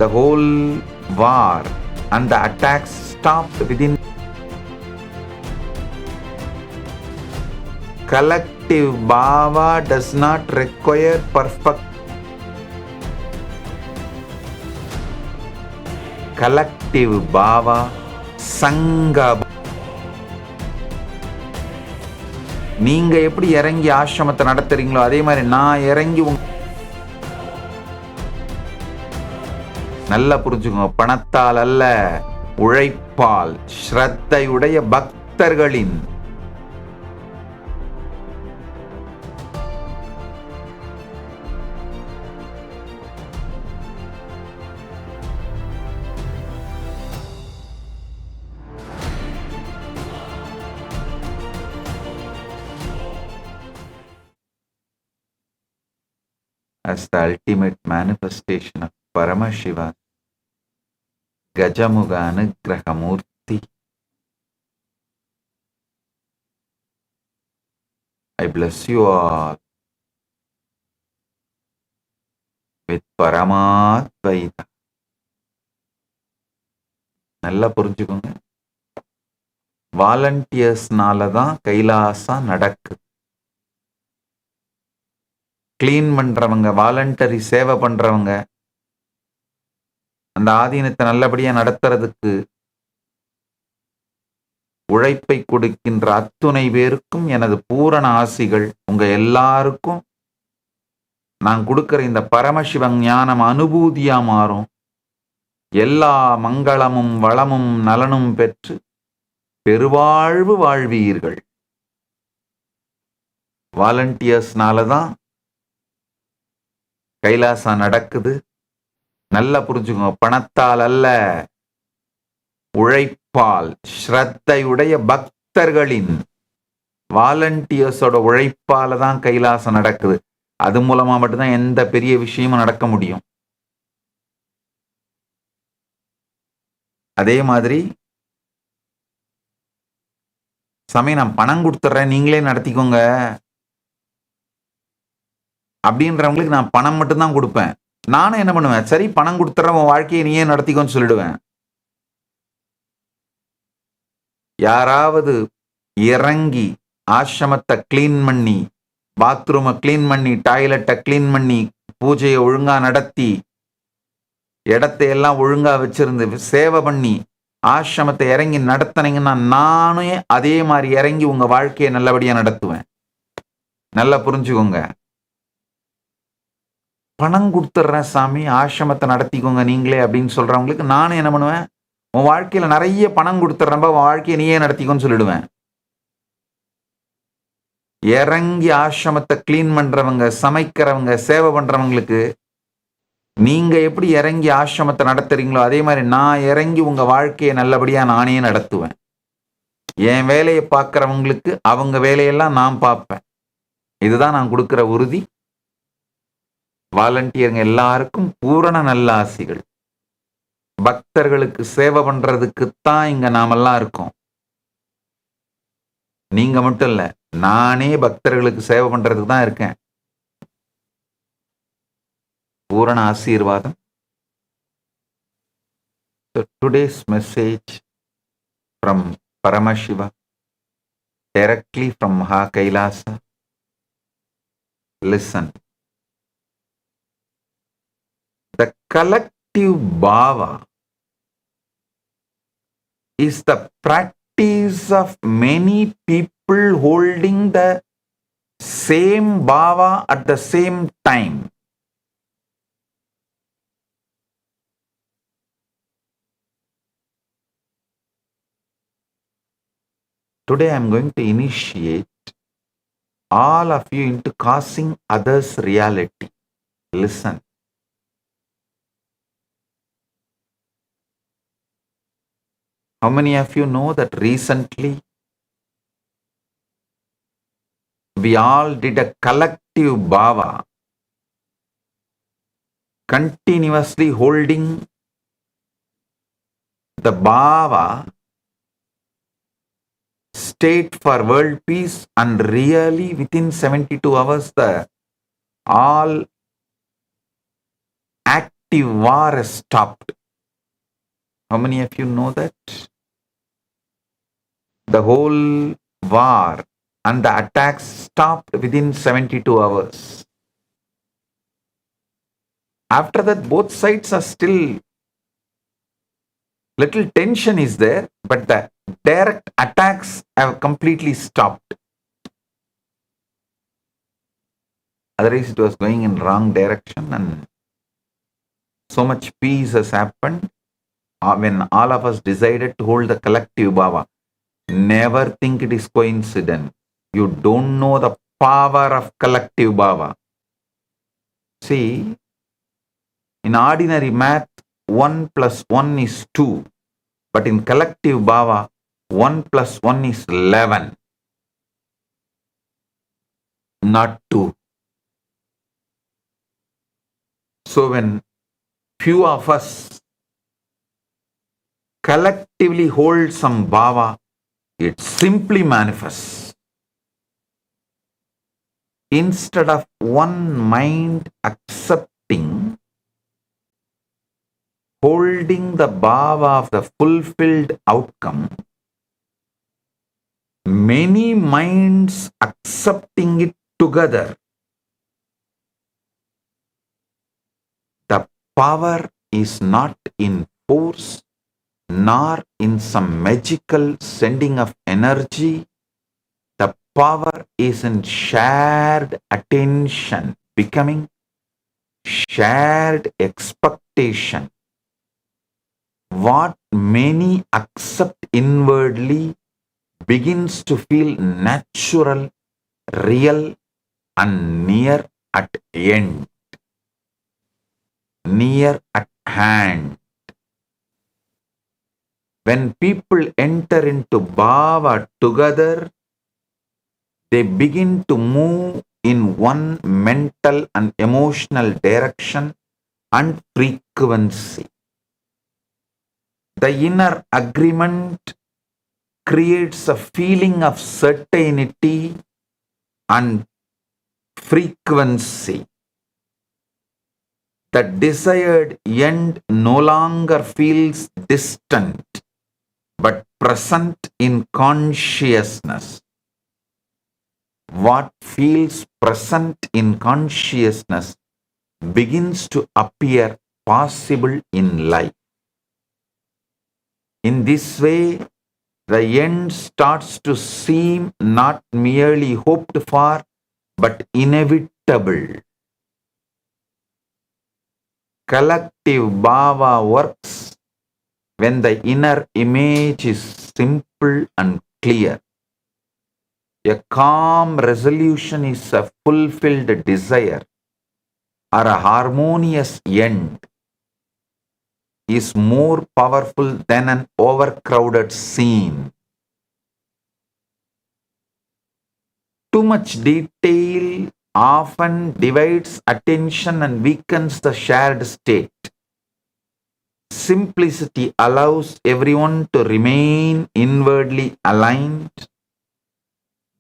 the whole war and the attacks stopped within. Collective Bhava does not require perfect. Collective Bhava, Sangha Bhava. நீங்க எப்படி இறங்கி ஆசிரமத்தை நடத்துறீங்களோ அதே மாதிரி நான் இறங்கி நல்லா புரிஞ்சுக்கோங்க. பணத்தால் அல்ல, உழைப்பால், ஸ்ரத்தையுடைய பக்தர்களின். As the ultimate manifestation of Paramashiva, Gajamuga Anugrahamurti, I bless you all with Paramadvaita. நல்லா புரிஞ்சுக்கோங்க. வாலண்டியர்ஸ்னால தான் கைலாசா நடக்குது. கிளீன் பண்றவங்க, வாலண்டரி சேவை பண்றவங்க, அந்த ஆதீனத்தை நல்லபடியா நடத்துறதுக்கு உழைப்பை கொடுக்கின்ற அத்துணை பேருக்கும் எனது பூரண ஆசிகள். உங்க எல்லாருக்கும் நான் கொடுக்கிற இந்த பரமசிவ ஞானம் அனுபூதியா மாறும். எல்லா மங்களமும் வளமும் நலனும் பெற்று பெருவாழ்வு வாழ்வீர்கள். வாலண்டியர்ஸ்னாலதான் கைலாசா நடக்குது. நல்லா புரிஞ்சுக்கோங்க. பணத்தால் அல்ல, உழைப்பால், ஸ்ரத்தையுடைய பக்தர்களின், வாலண்டியர்ஸோட உழைப்பால தான் கைலாசம் நடக்குது. அது மூலமா மட்டும்தான் எந்த பெரிய விஷயமும் நடக்க முடியும். அதே மாதிரி சாமி நான் பணம் கொடுத்துட்றேன் நீங்களே நடத்திக்கோங்க அப்படின்றவங்களுக்கு நான் பணம் மட்டும்தான் கொடுப்பேன். நானும் என்ன பண்ணுவேன், சரி பணம் கொடுத்துட்றேன் உன் வாழ்க்கையை நீயே நடத்திக்கோன்னு சொல்லிடுவேன். யாராவது இறங்கி ஆசிரமத்தை கிளீன் பண்ணி, பாத்ரூமை கிளீன் பண்ணி, டாய்லெட்டை கிளீன் பண்ணி, பூஜையை ஒழுங்கா நடத்தி, இடத்தை எல்லாம் ஒழுங்கா வச்சிருந்து சேவை பண்ணி ஆசிரமத்தை இறங்கி நடத்தினீங்கன்னா நானே அதே மாதிரி இறங்கி உங்க வாழ்க்கையை நல்லபடியா நடத்துவேன். நல்லா புரிஞ்சுக்கோங்க. பணம் கொடுத்துட்றேன் சாமி ஆசிரமத்தை நடத்திக்கோங்க நீங்களே அப்படின்னு சொல்றவங்களுக்கு நானும் என்ன பண்ணுவேன், உன் வாழ்க்கையில நிறைய பணம் கொடுத்துட்றேன்பா உன் வாழ்க்கையை நீயே நடத்திக்கோன்னு சொல்லிடுவேன். இறங்கி ஆசிரமத்தை கிளீன் பண்றவங்க, சமைக்கிறவங்க, சேவை பண்றவங்களுக்கு நீங்க எப்படி இறங்கி ஆசிரமத்தை நடத்துறீங்களோ அதே மாதிரி நான் இறங்கி உங்க வாழ்க்கையை நல்லபடியா நானே நடத்துவேன். என் வேலையை பார்க்கறவங்களுக்கு அவங்க வேலையெல்லாம் நான் பார்ப்பேன். இதுதான் நான் கொடுக்கிற உறுதி. வாலண்டியருங்க எல்லாருக்கும் பூரண நல்ல ஆசிகள். பக்தர்களுக்கு சேவை பண்றதுக்குத்தான் இங்க நாமெல்லாம் இருக்கோம். நீங்க மட்டும் இல்ல, நானே பக்தர்களுக்கு சேவை பண்றதுக்கு தான் இருக்கேன். பூரண ஆசீர்வாதம். So today's message from Paramashiva, directly from MAHAKAILASA. Listen. The collective bhava is the practice of many people holding the same bhava at the same time. Today I am going to initiate all of you into causing others reality. Listen. How many of you know that recently we all did a collective bhava, continuously holding the bhava state for world peace, and really within 72 hours the all collective war has stopped. How many of you know that? The whole war and the attacks stopped within 72 hours. After that, both sides are still, little tension is there, but the direct attacks have completely stopped. Otherwise, it was going in wrong direction, and so much peace has happened when all of us decided to hold the collective bhava. Never think it is coincidence. You don't know the power of collective bhava. See, in ordinary math, 1 plus 1 is 2. But in collective bhava, 1 plus 1 is 11. Not 2. So when few of us collectively hold some bhava, it simply manifests. Instead of one mind accepting, holding the bhava of the fulfilled outcome, many minds accepting it together, the power is not in force, nor in some magical sending of energy. The power is in shared attention, becoming shared expectation. What many accept inwardly begins to feel natural, real, and near at end, near at hand. When people enter into bhava together, they begin to move in one mental and emotional direction and frequency. The inner agreement creates a feeling of certainty and frequency. The desired end no longer feels distant, but present in consciousness. What feels present in consciousness begins to appear possible in life. In this way, the end starts to seem not merely hoped for, but inevitable. Collective bhava works when the inner image is simple and clear. A calm resolution is a fulfilled desire, or a harmonious end is more powerful than an overcrowded scene. Too much detail often divides attention and weakens the shared state. Simplicity allows everyone to remain inwardly aligned.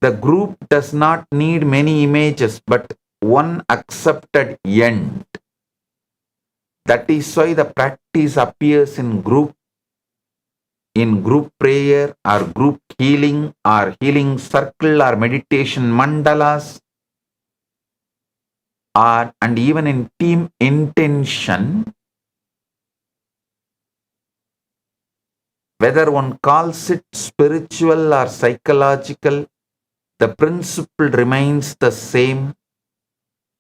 The group does not need many images, but one accepted end. That is why the practice appears in group prayer or group healing or healing circle or meditation mandalas, and even in team intention. Whether one calls it spiritual or psychological, the principle remains the same.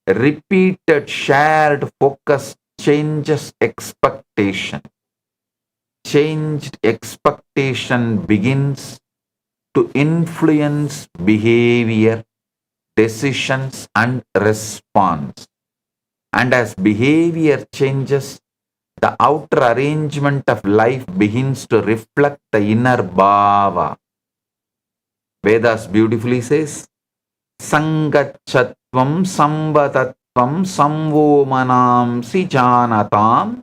Repeated shared focus changes expectation. Changed expectation begins to influence behavior, decisions, and response. And as behavior changes, the outer arrangement of life begins to reflect the inner bhava. Vedas beautifully says, Sangachatvam samvatatvam samvomanam si janatam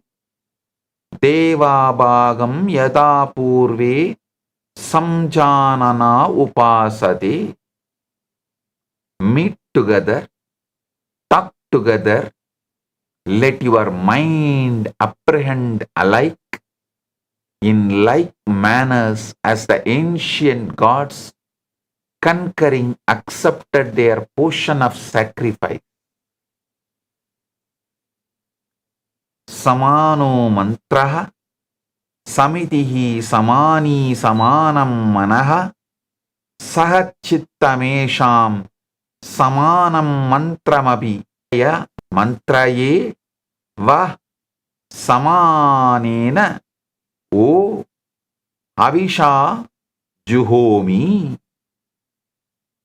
devabhagam yada purve samjanana upasate. Meet together, talk together, Let your mind apprehend alike in like manners as the ancient gods conquering accepted their portion of sacrifice. Samano mantraha samitihi samani samanam manaha sahachittamesham samanam mantramabi ya mantraye va samanena o avisha juhomi.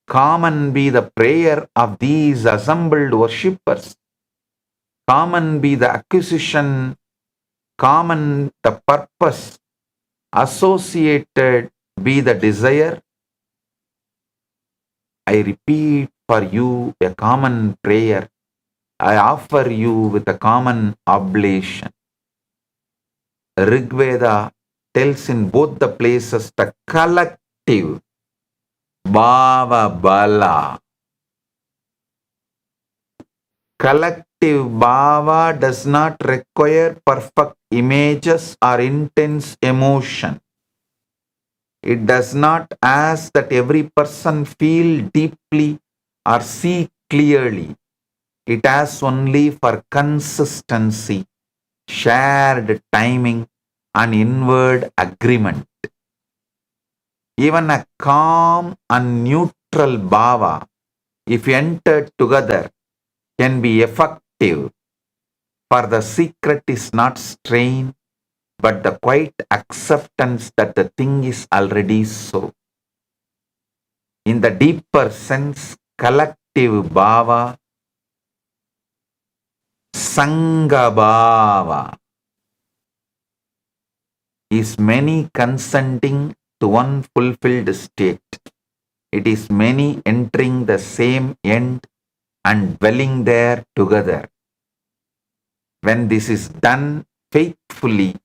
Common be the prayer of these assembled worshippers. Common be the acquisition, common the purpose, associated be the desire. I repeat for you a common prayer. I offer you with a common oblation. Rigveda tells in both the places the collective Bhava Bala. Collective Bhava does not require perfect images or intense emotion. It does not ask that every person feel deeply or see clearly. It asks only for consistency, shared timing, and inward agreement. Even a calm and neutral bhava, if entered together, can be effective, for the secret is not strain, but the quiet acceptance that the thing is already so. In the deeper sense, collective bhava, Sangha Bhava, is many consenting to one fulfilled state. It is many entering the same end and dwelling there together. When this is done faithfully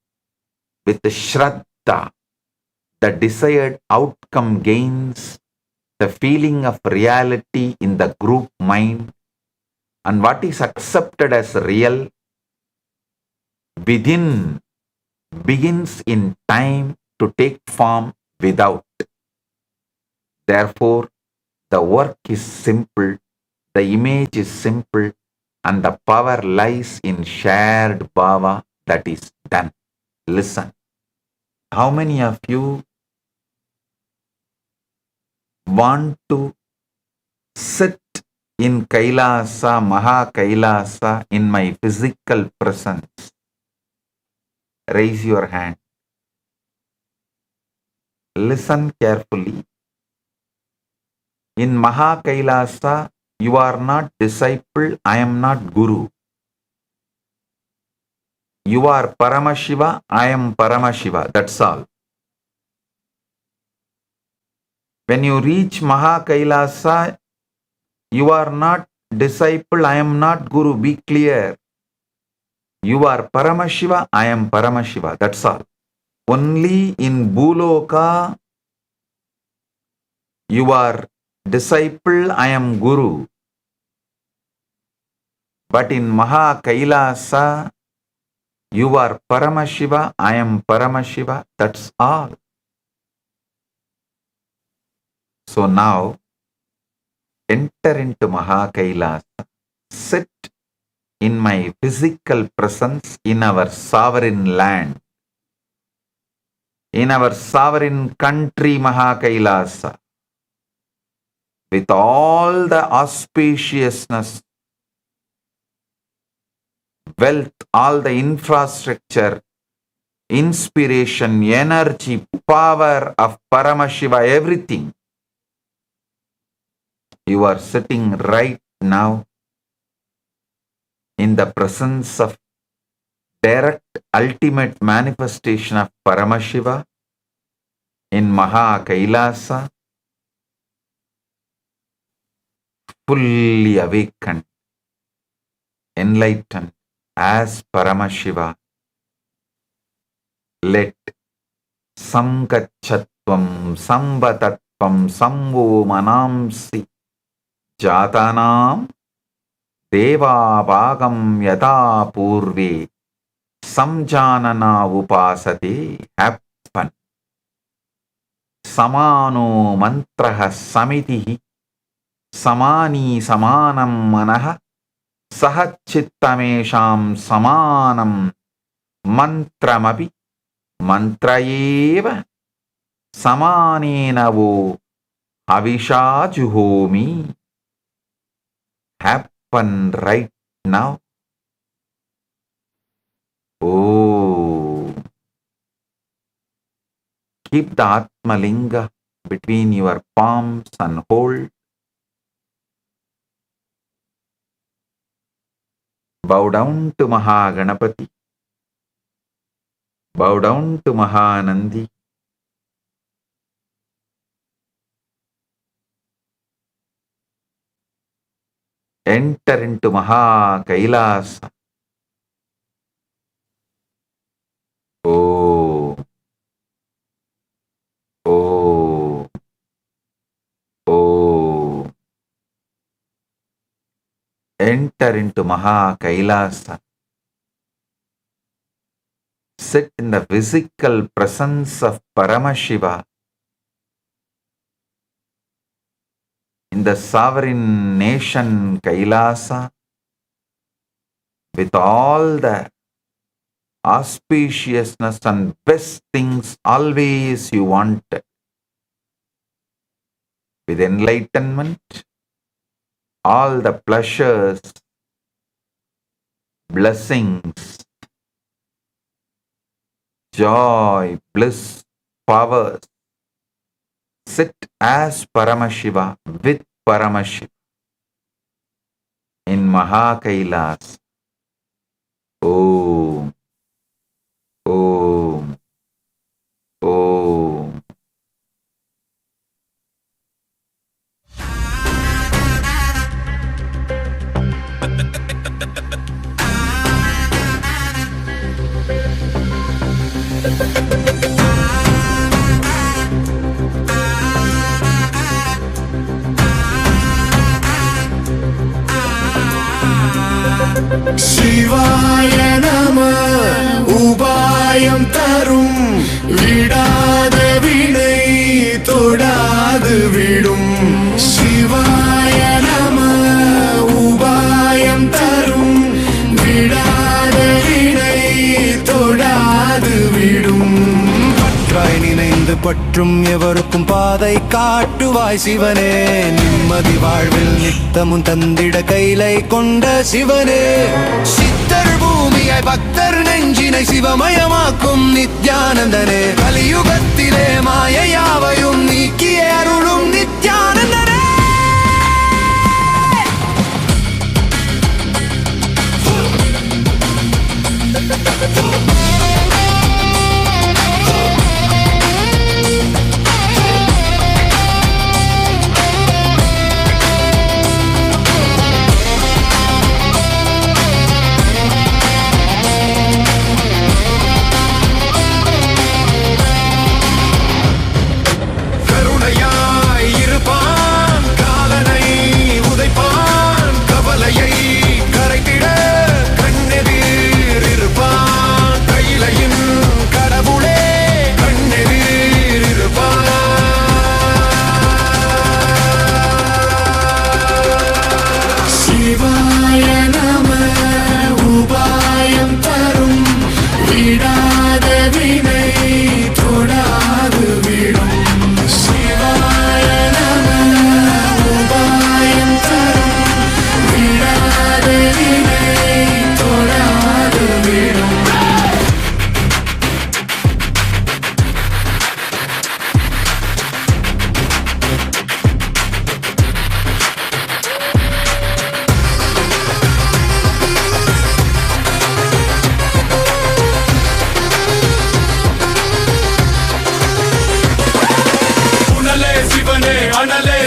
with Shraddha, the desired outcome gains the feeling of reality in the group mind, and what is accepted as real within begins in time to take form without. Therefore, the work is simple, the image is simple, and the power lies in shared bhava that is done. Listen. How many of you want to sit in Kailasa, MAHAKAILASA, in my physical presence? Raise your hand. Listen carefully. In MAHAKAILASA, you are not disciple, I am not guru. You are Paramashiva, I am Paramashiva, that's all. When you reach MAHAKAILASA, you are not disciple, I am not guru, be clear. You are Paramashiva, I am Paramashiva, that's all. Only in Bhuloka, you are disciple, I am guru. But in MAHAKAILASA, you are Paramashiva, I am Paramashiva, that's all. So now, enter into MAHAKAILASA, sit in my physical presence in our sovereign land, in our sovereign country MAHAKAILASA, with all the auspiciousness, wealth, all the infrastructure, inspiration, energy, power of Paramashiva, everything. You are sitting right now in the presence of direct ultimate manifestation of Paramashiva in MAHAKAILASA, fully awakened, enlightened as Paramashiva. Let Sankachatvam Sambatatvam Samvo Manamsi Jatanam தேவாபாகம் யதா பூர்வே சம்ஜானனா உபாசதே happen சமானோ மந்த்ரஹ சமிதிஹி சமானீ சமானம் மனஹ சஹச்சித்தமேஷாம் சமானம் மந்த்ரமபி மந்த்ரயேவ சமானேனவோ Havisha ஜுஹோமி. Happen right now. Oh. Keep the Atmalinga between your palms and hold. Bow down to Mahaganapati. Bow down to Mahanandi. Enter into MAHAKAILASA. Oh. Oh. Oh. Enter into MAHAKAILASA. Sit in the physical presence of Paramashiva, in the sovereign nation Kailasa, with all the auspiciousness and best things always you wanted, with enlightenment, all the pleasures, blessings, joy, bliss, powers. Sit as Paramashiva with Paramashiva in MAHAKAILASA. Om. Om. Om. சிவாய நம. உபாயம் தரும் விடாத வினை தொடாது விடும். சிவாய நம. உபாயம் தரும் விடாத வினை தொடாது விடும். பற்றாய் நினைந்து பற்றும் எவருக்கும் பாதை காட்டுவாய் சிவனே. நிம்மதி வாழ்வில் நித்தமும் தந்திட கைலை கொண்ட சிவனே. சித்தர் பூமியை பக்தர் நெஞ்சினை சிவமயமாக்கும் நித்யானந்தனே. கலியுகத்திலே மாயையாவையும் நீக்கிய அருளும் நித்யானந்தனே.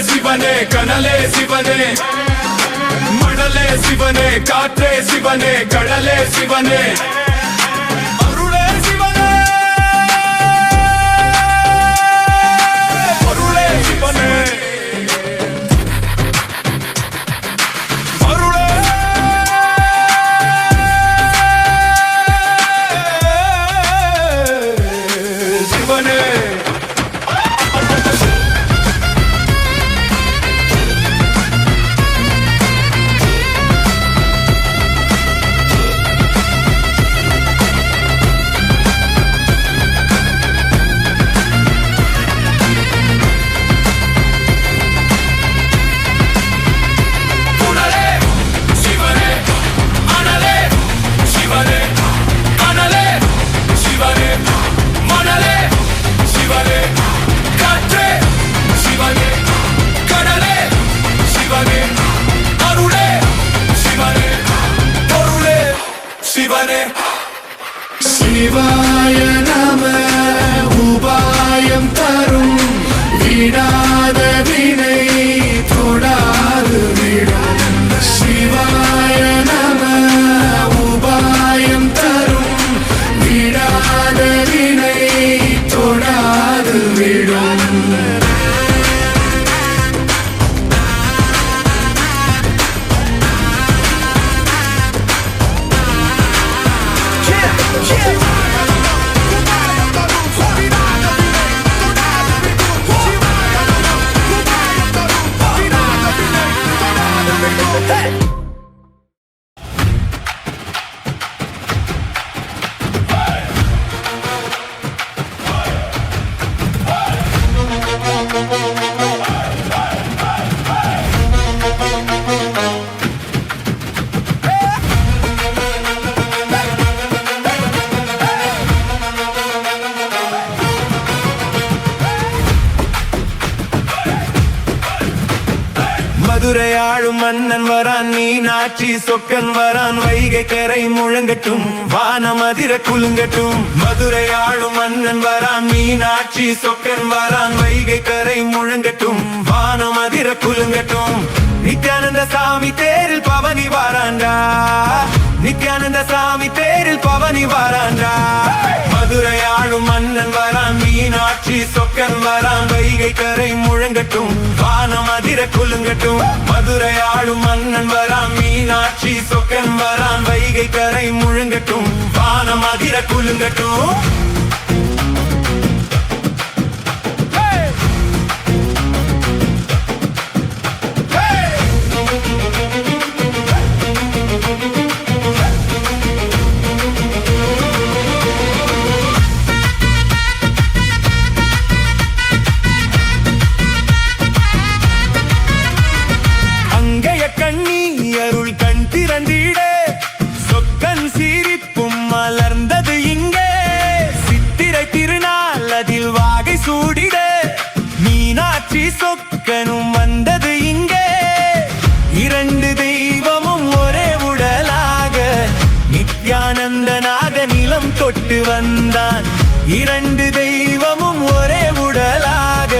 சிவனே, கனலே சிவனே, மணலே சிவனே, காற்றே சிவனே, கடலே சிவனே, அருளே சிவனே, அருளே சிவனே, அருளே மதுரை ஆளும் மன்னன் வரான், மீனாட்சி சொக்கன் வரான், வைகை கரை முழங்கட்டும், வானம் அதிர குலுங்கட்டும். மதுரை ஆளும் மன்னன் வரான், மீனாட்சி சொக்கன் வரான், வைகை கரை முழங்கட்டும், வானம் அதிர குலுங்கட்டும். நித்யானந்த சாமி தேரில் பவனி வாராண்டா, நித்யானந்த சாமி தேரில் பவனி வாராண்டா. மதுரை ஆளும் மன்னன் வரான், மீனாட்சி சொக்கன் வரான், வைகை கரை முழங்கட்டும், வானம் அதிர குலுங்கட்டும். மதுரை ஆளும் மன்னன் வரான், மீனாட்சி சொக்கன் வரான், வைகை கரை முழங்கட்டும், வானம் அதிர குலுங்கட்டும். மீனாட்சி சொக்கனும் வந்தது இங்கே, இரண்டு தெய்வமும் ஒரே உடலாக, நித்யானந்தனாக நிலம் தொட்டு வந்தான். இரண்டு தெய்வமும் ஒரே உடலாக,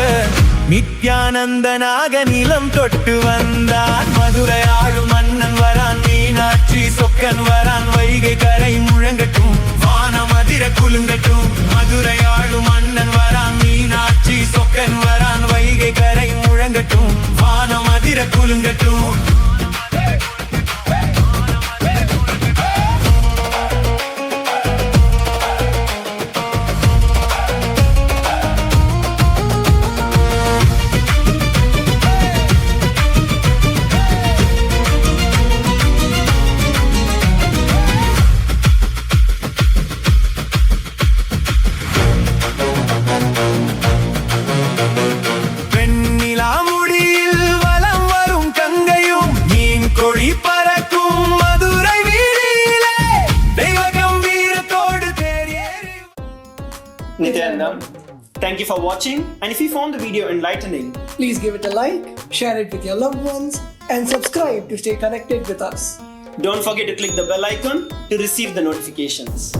நித்யானந்தனாக நிலம் தொட்டு வந்தான். மதுரை ஆளும் மன்னன் வரான், மீனாட்சி சொக்கன் வரான், வைகை கரை முழங்கட்டும், வானம் அதிர குலுங்கட்டும். மதுரை ஆளும் மன்னன் வரான், மீனாட்சி சொக்கன் வரான், வைகை கரை முழங்கட்டும், வானம் அதிர குலுங்கட்டும். Nithyananda, thank you for watching, and if you found the video enlightening, please give it a like, share it with your loved ones, and subscribe to stay connected with us. don't forget to click the bell icon to receive the notifications.